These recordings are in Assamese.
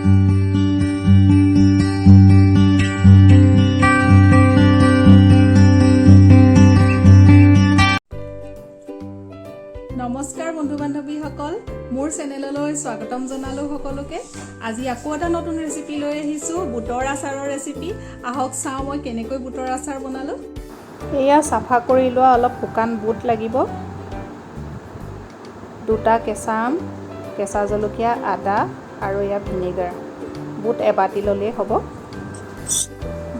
নমস্কাৰ বন্ধু বান্ধৱীসকল, মোৰ চেনেললৈ স্বাগতম জনালো সকলোকে। আজি আকৌ এটা নতুন ৰেচিপি লৈ আহিছোঁ, বুটৰ আচাৰৰ ৰেচিপি। আহক চাওঁ মই কেনেকৈ বুটৰ আচাৰ বনালোঁ। এয়া চাফা কৰি লোৱা অলপ শুকান বুট লাগিব, 2টা কেঁচা আম, কেঁচা জলকীয়া, আদা আৰু এয়া ভিনেগাৰ। বুট এবাটি ল'লেই হ'ব।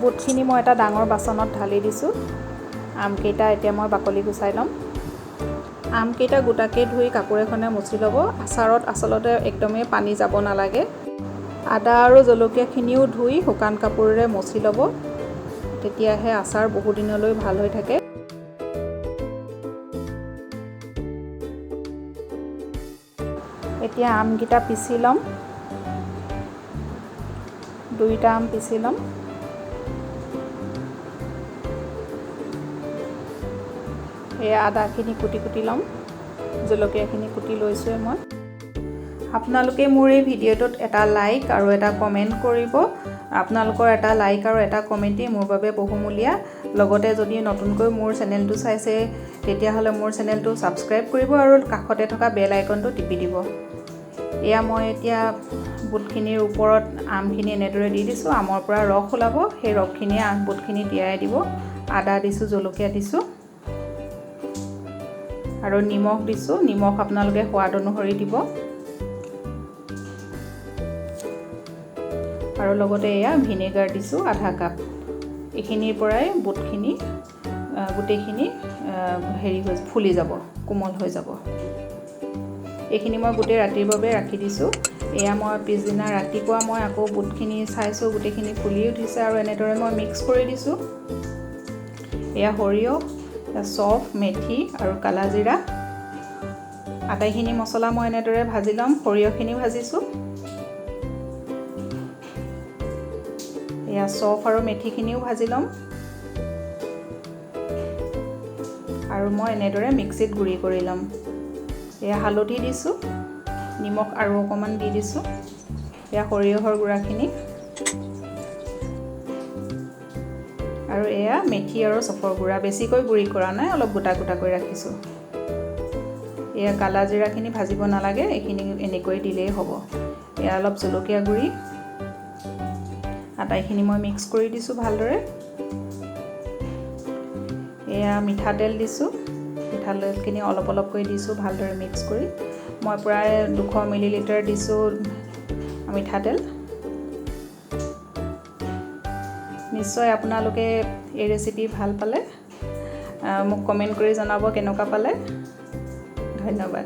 বুটখিনি মই এটা ডাঙৰ বাচনত ঢালি দিছোঁ। আমকেইটা এতিয়া মই বাকলি গুচাই ল'ম। আমকেইটা গোটাকৈ ধুই কাপোৰ এখনে মুচি ল'ব। আচাৰত আচলতে একদমেই পানী যাব নালাগে। আদা আৰু জলকীয়াখিনিও ধুই শুকান কাপোৰেৰে মুচি ল'ব, তেতিয়াহে আচাৰ বহুদিনলৈ ভাল হৈ থাকে। এতিয়া আমকেইটা পিচি ল'ম। 2টা আম পিচি ল'ম। এই আদাখিনি কুটি ল'ম, জলকীয়াখিনি কুটি লৈছোঁৱে মই। আপোনালোকে মোৰ এই ভিডিঅ'টোত এটা লাইক আৰু এটা কমেণ্ট কৰিব। আপোনালোকৰ এটা লাইক আৰু এটা কমেণ্টেই মোৰ বাবে বহুমূলীয়া। লগতে যদি নতুনকৈ মোৰ চেনেলটো চাইছে তেতিয়াহ'লে মোৰ চেনেলটো ছাবস্ক্ৰাইব কৰিব আৰু কাষতে থকা বেল আইকনটো টিপি দিব। এয়া মই এতিয়া বুটখিনিৰ ওপৰত আমখিনি এনেদৰে দি দিছোঁ। আমৰ পৰা ৰস ওলাব, সেই ৰসখিনিয়ে বুটখিনি তিয়াই দিব। আদা দিছোঁ, জলকীয়া দিছোঁ আৰু নিমখ দিছোঁ। নিমখ আপোনালোকে সোৱাদ অনুসৰি দিব। আৰু লগতে এয়া ভিনেগাৰ দিছোঁ আধা কাপ। এইখিনিৰ পৰাই বুটখিনি গোটেইখিনি ফুলি যাব, কোমল হৈ যাব। এইখিনি মই গোটেই ৰাতিৰ বাবে ৰাখি দিছোঁ। এয়া মই পিছদিনা ৰাতিপুৱা মই আকৌ বুটখিনি চাইছোঁ, গোটেইখিনি ফুলি উঠিছে আৰু এনেদৰে মই মিক্স কৰি দিছোঁ। এয়া সৰিয়হ, চফ, মেথি আৰু কালাজিৰা, আটাইখিনি মছলা মই এনেদৰে ভাজি ল'ম। সৰিয়হখিনি ভাজিছোঁ। এয়া চফ আৰু মেথিখিনিও ভাজি ল'ম আৰু মই এনেদৰে মিক্সিত গুড়ি কৰি ল'ম। এয়া হালধি দিছোঁ, নিমখ আৰু অকণমান দি দিছোঁ। এয়া সৰিয়হৰ গুড়াখিনি আৰু এয়া মেথি আৰু চফৰ গুড়া, বেছিকৈ গুড়ি কৰা নাই, অলপ গোটা গোটাকৈ ৰাখিছোঁ। এয়া কালাজিৰাখিনি ভাজিব নালাগে, এইখিনি এনেকৈ দিলেই হ'ব। এয়া অলপ জলকীয়া গুড়ি, আটাইখিনি মই মিক্স কৰি দিছোঁ ভালদৰে। এয়া মিঠাতেল দিছোঁ, মিঠাতেলখিনি অলপ অলপকৈ দিছোঁ ভালদৰে মিক্স কৰি। মই প্ৰায় 200 মিলিলিটাৰ দিছোঁ মিঠাতেল। নিশ্চয় আপোনালোকে এই ৰেচিপি ভাল পালে মোক কমেণ্ট কৰি জনাব কেনেকুৱা পালে। ধন্যবাদ।